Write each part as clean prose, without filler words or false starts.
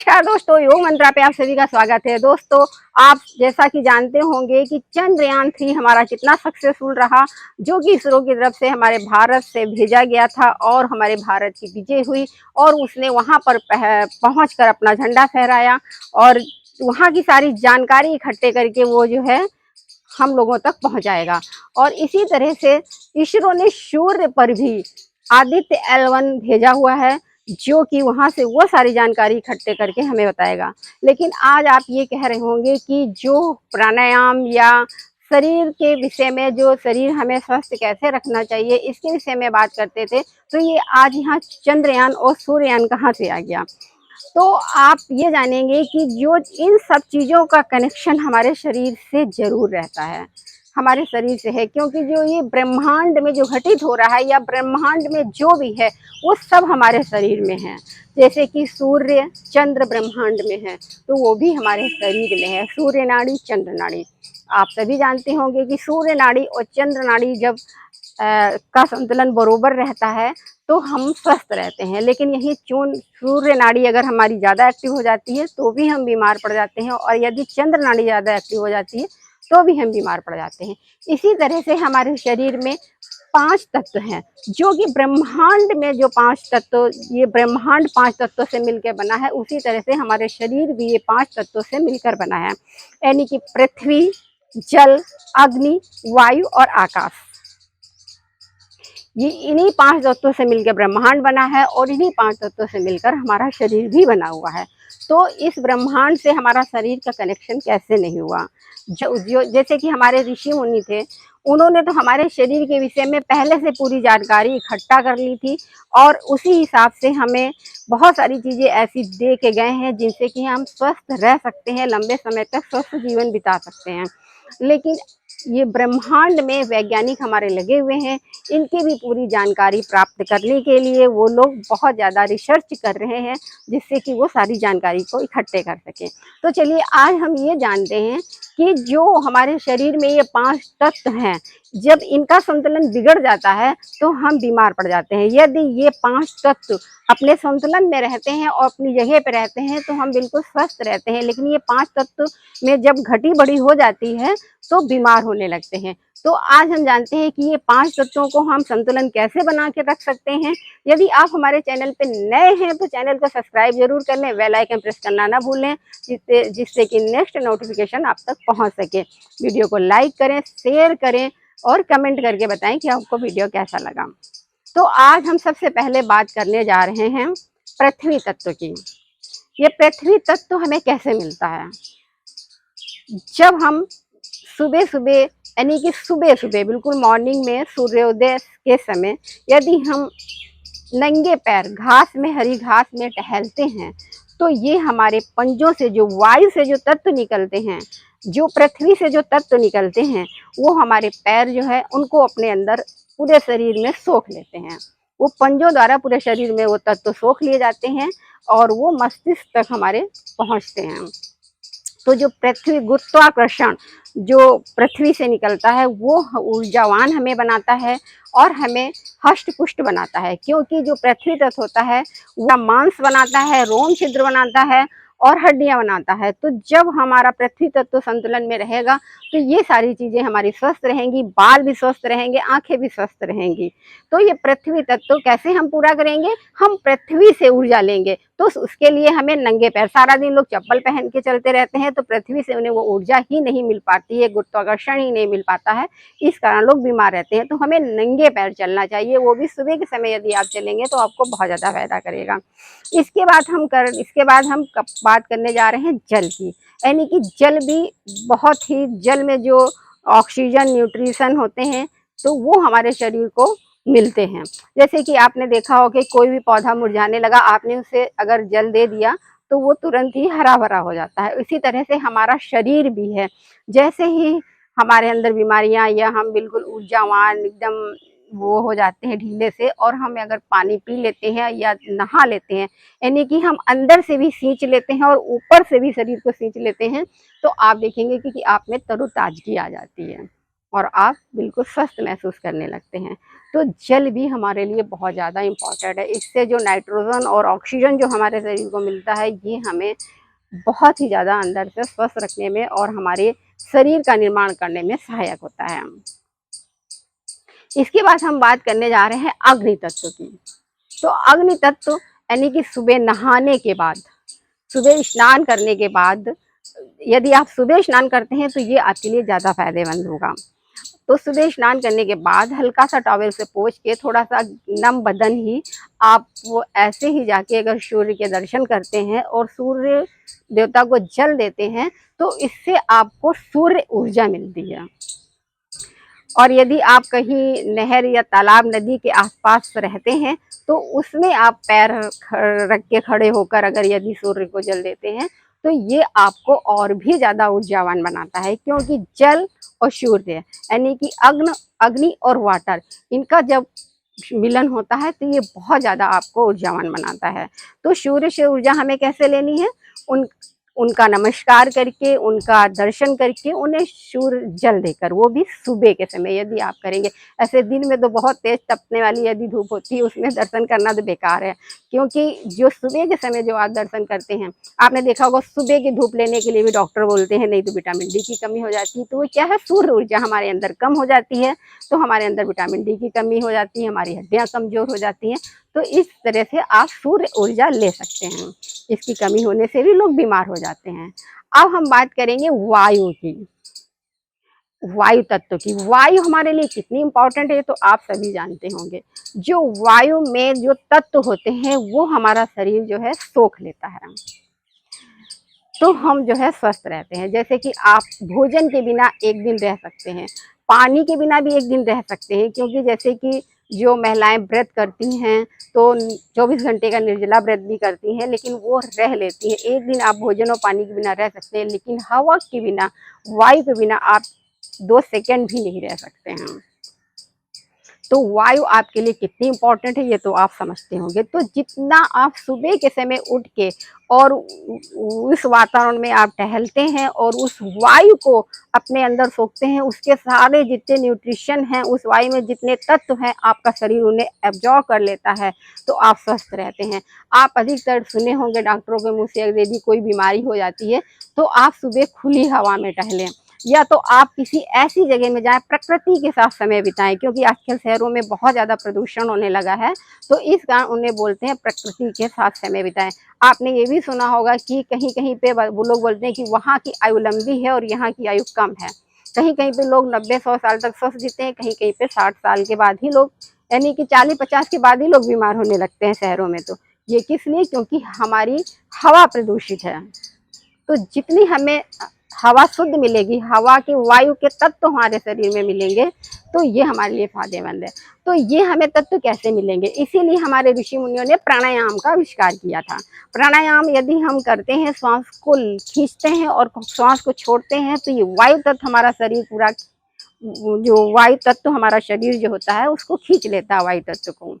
नमस्कार दोस्तों, योग मंत्रा पे आप सभी का स्वागत है। दोस्तों, आप जैसा कि जानते होंगे कि चंद्रयान-3 हमारा कितना सक्सेसफुल रहा, जो कि इसरो की तरफ से हमारे भारत से भेजा गया था और हमारे भारत की विजय हुई और उसने वहां पर पहुंचकर अपना झंडा फहराया और वहां की सारी जानकारी इकट्ठे करके वो जो है हम लोगों तक पहुंचाएगा। और इसी तरह से इसरो ने सूर्य पर भी आदित्य L1 भेजा हुआ है, जो कि वहां से वो सारी जानकारी इकट्ठे करके हमें बताएगा। लेकिन आज आप ये कह रहे होंगे कि जो प्राणायाम या शरीर के विषय में, जो शरीर हमें स्वस्थ कैसे रखना चाहिए, इसके विषय में बात करते थे, तो ये आज यहाँ चंद्रयान और सूर्ययान कहाँ से आ गया। तो आप ये जानेंगे कि जो इन सब चीज़ों का कनेक्शन हमारे शरीर से ज़रूर रहता है, हमारे शरीर से है, क्योंकि जो ये ब्रह्मांड में जो घटित हो रहा है या ब्रह्मांड में जो भी है वो सब हमारे शरीर में है। जैसे कि सूर्य चंद्र ब्रह्मांड में है तो वो भी हमारे शरीर में है। सूर्य नाड़ी, चंद्र नाड़ी, आप सभी जानते होंगे कि सूर्य नाड़ी और चंद्र नाड़ी जब का संतुलन बरोबर रहता है तो हम स्वस्थ रहते हैं। लेकिन यही सूर्य नाड़ी अगर हमारी ज़्यादा एक्टिव हो जाती है तो भी हम बीमार पड़ जाते हैं, और यदि चंद्र नाड़ी ज़्यादा एक्टिव हो जाती है तो भी हम बीमार पड़ जाते हैं। इसी तरह से हमारे शरीर में 5 तत्व हैं, जो कि ब्रह्मांड में जो 5 तत्व, ये ब्रह्मांड 5 तत्वों से मिलकर बना है, उसी तरह से हमारे शरीर भी ये 5 तत्वों से मिलकर बना है। यानी कि पृथ्वी, जल, अग्नि, वायु और आकाश। ये इन्हीं 5 तत्वों से मिलकर ब्रह्मांड बना है और इन्हीं 5 तत्वों से मिलकर हमारा शरीर भी बना हुआ है। तो इस ब्रह्मांड से हमारा शरीर का कनेक्शन कैसे नहीं हुआ। जो जैसे कि हमारे ऋषि मुनि थे, उन्होंने तो हमारे शरीर के विषय में पहले से पूरी जानकारी इकट्ठा कर ली थी और उसी हिसाब से हमें बहुत सारी चीज़ें ऐसी दे के गए हैं जिनसे कि हम स्वस्थ रह सकते हैं, लंबे समय तक स्वस्थ जीवन बिता सकते हैं। लेकिन ये ब्रह्मांड में वैज्ञानिक हमारे लगे हुए हैं, इनकी भी पूरी जानकारी प्राप्त करने के लिए वो लोग बहुत ज़्यादा रिसर्च कर रहे हैं, जिससे कि वो सारी जानकारी को इकट्ठे कर सकें। तो चलिए आज हम ये जानते हैं कि जो हमारे शरीर में ये 5 तत्व हैं, जब इनका संतुलन बिगड़ जाता है तो हम बीमार पड़ जाते हैं। यदि ये 5 तत्व अपने संतुलन में रहते हैं और अपनी जगह पे रहते हैं तो हम बिल्कुल स्वस्थ रहते हैं। लेकिन ये 5 तत्व में जब घटी बढ़ी हो जाती है तो बीमार होने लगते हैं। तो आज हम जानते हैं कि ये 5 तत्वों को हम संतुलन कैसे बना के रख सकते हैं। यदि आप हमारे चैनल पे नए हैं तो चैनल को सब्सक्राइब जरूर कर लें, बेल आइकन प्रेस करना ना भूलें, जिससे कि नेक्स्ट नोटिफिकेशन आप तक पहुंच सके। वीडियो को लाइक करें, शेयर करें और कमेंट करके बताएं कि आपको वीडियो कैसा लगा। तो आज हम सबसे पहले बात करने जा रहे हैं पृथ्वी तत्व की। ये पृथ्वी तत्व हमें कैसे मिलता है। जब हम सुबह सुबह, यानी कि सुबह सुबह बिल्कुल मॉर्निंग में सूर्योदय के समय यदि हम नंगे पैर घास में, हरी घास में टहलते हैं तो ये हमारे पंजों से जो वायु से जो तत्व निकलते हैं, जो पृथ्वी से जो तत्व निकलते हैं, वो हमारे पैर जो है उनको अपने अंदर पूरे शरीर में सोख लेते हैं। वो पंजों द्वारा पूरे शरीर में वो तत्व सोख लिए जाते हैं और वो मस्तिष्क तक हमारे पहुंचते हैं। तो जो पृथ्वी गुरुत्वाकर्षण जो पृथ्वी से निकलता है वो ऊर्जावान हमें बनाता है और हमें हष्ट पुष्ट बनाता है, क्योंकि जो पृथ्वी तत्व होता है वह मांस बनाता है, रोम छिद्र बनाता है और हड्डियां बनाता है। तो जब हमारा पृथ्वी तत्व संतुलन में रहेगा तो ये सारी चीज़ें हमारी स्वस्थ रहेंगी, बाल भी स्वस्थ रहेंगे, आंखें भी स्वस्थ रहेंगी। तो ये पृथ्वी तत्व कैसे हम पूरा करेंगे, हम पृथ्वी से ऊर्जा लेंगे। तो उसके लिए हमें नंगे पैर, सारा दिन लोग चप्पल पहन के चलते रहते हैं तो पृथ्वी से उन्हें वो ऊर्जा ही नहीं मिल पाती है, गुरुत्वाकर्षण ही नहीं मिल पाता है, इस कारण लोग बीमार रहते हैं। तो हमें नंगे पैर चलना चाहिए, वो भी सुबह के समय यदि आप चलेंगे तो आपको बहुत ज़्यादा फायदा करेगा। इसके बाद हम बात करने जा रहे हैं जल की। यानी कि जल भी बहुत ही, जल में जो ऑक्सीजन, न्यूट्रिशन होते हैं तो वो हमारे शरीर को मिलते हैं। जैसे कि आपने देखा हो कि कोई भी पौधा मुरझाने लगा, आपने उसे अगर जल दे दिया तो वो तुरंत ही हरा भरा हो जाता है। इसी तरह से हमारा शरीर भी है। जैसे ही हमारे अंदर बीमारियां या हम बिल्कुल ऊर्जावान एकदम वो हो जाते हैं ढीले से, और हम अगर पानी पी लेते हैं या नहा लेते हैं, यानी कि हम अंदर से भी सींच लेते हैं और ऊपर से भी शरीर को सींच लेते हैं, तो आप देखेंगे कि आप में तरोताजगी आ जाती है और आप बिल्कुल स्वस्थ महसूस करने लगते हैं। तो जल भी हमारे लिए बहुत ज़्यादा इम्पॉर्टेंट है। इससे जो नाइट्रोजन और ऑक्सीजन जो हमारे शरीर को मिलता है, ये हमें बहुत ही ज़्यादा अंदर से स्वस्थ रखने में और हमारे शरीर का निर्माण करने में सहायक होता है। इसके बाद हम बात करने जा रहे हैं अग्नि तत्व की। तो अग्नि तत्व यानी कि सुबह नहाने के बाद, सुबह स्नान करने के बाद, यदि आप सुबह स्नान करते हैं तो ये आपके लिए ज़्यादा फायदेमंद होगा। तो सुबह स्नान करने के बाद हल्का सा टॉवेल से पोंछ के थोड़ा सा नम बदन ही आप वो ऐसे ही जाके अगर सूर्य के दर्शन करते हैं और सूर्य देवता को जल देते हैं, तो इससे आपको सूर्य ऊर्जा मिलती है। और यदि आप कहीं नहर या तालाब नदी के आसपास रहते हैं, तो उसमें आप पैर रख के खड़े होकर अगर यदि सूर्य को जल देते हैं, तो ये आपको और भी ज़्यादा ऊर्जावान बनाता है। क्योंकि जल और सूर्य यानी कि अग्नि और वाटर, इनका जब मिलन होता है तो ये बहुत ज़्यादा आपको ऊर्जावान बनाता है। तो सूर्य से ऊर्जा हमें कैसे लेनी है? उनका नमस्कार करके, उनका दर्शन करके, उन्हें सूर्य जल देकर, वो भी सुबह के समय यदि आप करेंगे। ऐसे दिन में तो बहुत तेज तपने वाली यदि धूप होती है, उसमें दर्शन करना तो बेकार है। क्योंकि जो सुबह के समय जो आप दर्शन करते हैं, आपने देखा होगा सुबह की धूप लेने के लिए भी डॉक्टर बोलते हैं नहीं तो विटामिन डी की कमी हो जाती है। तो वो क्या है, सूर्य ऊर्जा हमारे अंदर कम हो जाती है, तो हमारे अंदर विटामिन डी की कमी हो जाती है, हमारी हड्डियाँ कमजोर हो जाती हैं। तो इस तरह से आप सूर्य ऊर्जा ले सकते हैं। इसकी कमी होने से भी लोग बीमार हो जाते हैं। अब हम बात करेंगे वायु की, वायु तत्व की। वायु हमारे लिए कितनी इंपॉर्टेंट है तो आप सभी जानते होंगे। जो वायु में जो तत्व होते हैं वो हमारा शरीर जो है सोख लेता है, तो हम जो है स्वस्थ रहते हैं। जैसे कि आप भोजन के बिना एक दिन रह सकते हैं, पानी के बिना भी एक दिन रह सकते हैं। क्योंकि जैसे कि जो महिलाएं व्रत करती हैं तो 24 घंटे का निर्जला व्रत भी करती हैं, लेकिन वो रह लेती हैं। एक दिन आप भोजन और पानी के बिना रह सकते हैं, लेकिन हवा के बिना, वायु के बिना आप 2 सेकंड भी नहीं रह सकते हैं। तो वायु आपके लिए कितनी इंपॉर्टेंट है ये तो आप समझते होंगे। तो जितना आप सुबह के समय उठ के और उस वातावरण में आप टहलते हैं और उस वायु को अपने अंदर सोखते हैं, उसके सारे जितने न्यूट्रिशन हैं, उस वायु में जितने तत्व हैं, आपका शरीर उन्हें एब्जॉर्ब कर लेता है, तो आप स्वस्थ रहते हैं। आप अधिकतर सुने होंगे डॉक्टरों के मुँह से, यदि कोई बीमारी हो जाती है तो आप सुबह खुली हवा में टहलें, या तो आप किसी ऐसी जगह में जाएं, प्रकृति के साथ समय बिताएं। क्योंकि आजकल शहरों में बहुत ज़्यादा प्रदूषण होने लगा है, तो इस कारण उन्हें बोलते हैं प्रकृति के साथ समय बिताएं। आपने ये भी सुना होगा कि कहीं कहीं पे वो लोग बोलते हैं कि वहाँ की आयु लंबी है और यहाँ की आयु कम है। कहीं कहीं पे लोग 90-100 साल तक स्वस्थ जीते हैं, कहीं कहीं पे 60 साल के बाद ही लोग, यानी कि 40-50 के बाद ही लोग बीमार होने लगते हैं शहरों में। तो ये किस लिए? क्योंकि हमारी हवा प्रदूषित है। तो जितनी हमें हवा शुद्ध मिलेगी, हवा के वायु के तत्व हमारे शरीर में मिलेंगे, तो ये हमारे लिए फायदेमंद है। तो ये हमें तत्व कैसे मिलेंगे? इसीलिए हमारे ऋषि मुनियों ने प्राणायाम का आविष्कार किया था। प्राणायाम यदि हम करते हैं, श्वास को खींचते हैं और श्वास को छोड़ते हैं, तो ये वायु तत्व हमारा शरीर पूरा, जो वायु तत्व हमारा शरीर जो होता है उसको खींच लेता है वायु तत्व को,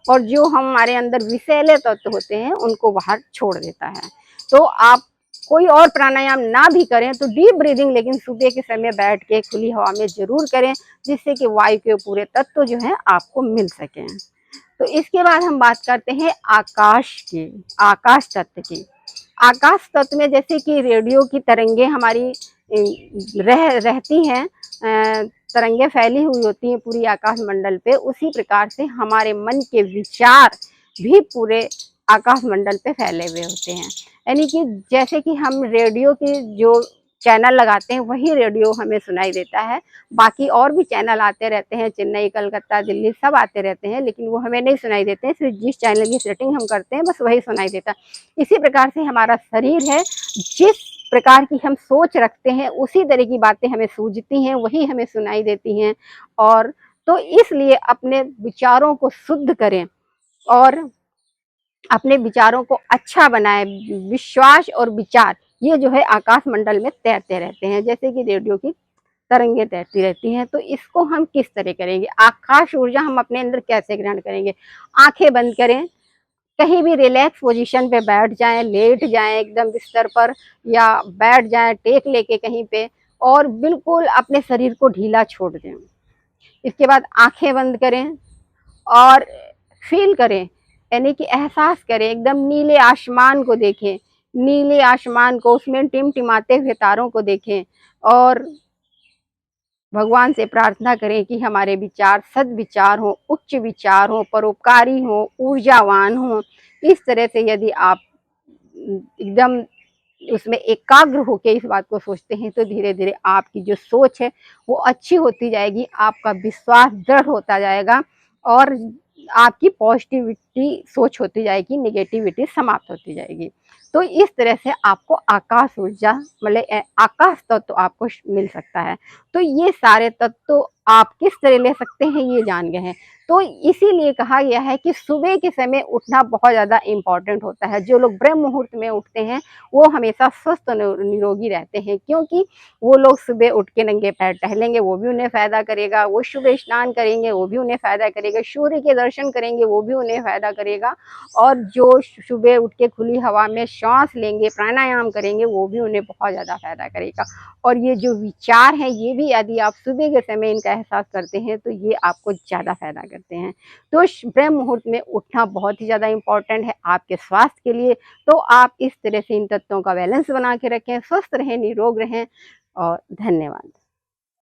और जो हमारे अंदर विषैले तत्व होते हैं उनको बाहर छोड़ देता है। तो आप कोई और प्राणायाम ना भी करें तो डीप ब्रीदिंग लेकिन सुबह के समय बैठ के खुली हवा में जरूर करें, जिससे कि वायु के पूरे तत्व जो हैं आपको मिल सकें। तो इसके बाद हम बात करते हैं आकाश की, आकाश तत्व की। आकाश तत्व में जैसे कि रेडियो की तरंगे हमारी रहती हैं, तरंगे फैली हुई होती हैं पूरी आकाश मंडल पे, उसी प्रकार से हमारे मन के विचार भी पूरे आकाश मंडल पे फैले हुए होते हैं। यानी कि जैसे कि हम रेडियो की जो चैनल लगाते हैं वही रेडियो हमें सुनाई देता है, बाकी और भी चैनल आते रहते हैं, चेन्नई, कलकत्ता, दिल्ली सब आते रहते हैं, लेकिन वो हमें नहीं सुनाई देते हैं। सिर्फ जिस चैनल की सेटिंग हम करते हैं बस वही सुनाई देता है। इसी प्रकार से हमारा शरीर है, जिस प्रकार की हम सोच रखते हैं उसी तरह की बातें हमें सूझती हैं, वही हमें सुनाई देती हैं। और तो इसलिए अपने विचारों को शुद्ध करें और अपने विचारों को अच्छा बनाएं। विश्वास और विचार ये जो है आकाश मंडल में तैरते रहते हैं, जैसे कि रेडियो की तरंगे तैरती रहती हैं। तो इसको हम किस तरह करेंगे? आकाश ऊर्जा हम अपने अंदर कैसे ग्रहण करेंगे? आंखें बंद करें, कहीं भी रिलैक्स पोजीशन पे बैठ जाएं, लेट जाएं एकदम बिस्तर पर, या बैठ जाएं टेक लेके कहीं पे, और बिल्कुल अपने शरीर को ढीला छोड़ दें। इसके बाद आंखें बंद करें, और फील करें, यानी कि एहसास करें, एकदम नीले आसमान को देखें, नीले आसमान को, उसमें टिमटिमाते हुए तारों को देखें और भगवान से प्रार्थना करें कि हमारे विचार सद्विचार हो, उच्च विचार हो, परोपकारी हो, ऊर्जावान हो। इस तरह से यदि आप एकदम उसमें एकाग्र होकर इस बात को सोचते हैं तो धीरे धीरे आपकी जो सोच है वो अच्छी होती जाएगी, आपका विश्वास दृढ़ होता जाएगा और आपकी पॉजिटिविटी सोच होती जाएगी, निगेटिविटी समाप्त होती जाएगी। तो इस तरह से आपको आकाश ऊर्जा मतलब आकाश तत्व तो आपको मिल सकता है। तो ये सारे तत्व तो आप किस तरह ले सकते हैं ये जान गए हैं। तो इसीलिए कहा गया है कि सुबह के समय उठना बहुत ज़्यादा इम्पॉर्टेंट होता है। जो लोग ब्रह्म मुहूर्त में उठते हैं वो हमेशा स्वस्थ निरोगी रहते हैं, क्योंकि वो लोग सुबह उठ के नंगे पैर टहलेंगे, वो भी उन्हें फ़ायदा करेगा, वो सुबह स्नान करेंगे वो भी उन्हें फ़ायदा करेगा, सूर्य के दर्शन करेंगे वो भी उन्हें फ़ायदा करेगा, और जो सुबह उठ के खुली हवा में श्वास लेंगे, प्राणायाम करेंगे वो भी उन्हें बहुत ज़्यादा फ़ायदा करेगा। और ये जो विचार हैं ये भी यदि आप सुबह के समय इनका एहसास करते हैं तो ये आपको ज़्यादा फ़ायदा करते हैं। तो ब्रह्म मुहूर्त में उठना बहुत ही ज़्यादा इम्पोर्टेंट है आपके स्वास्थ्य के लिए। तो आप इस तरह से इन तत्वों का बैलेंस बना के रखें, स्वस्थ रहें, निरोग रहें और धन्यवाद।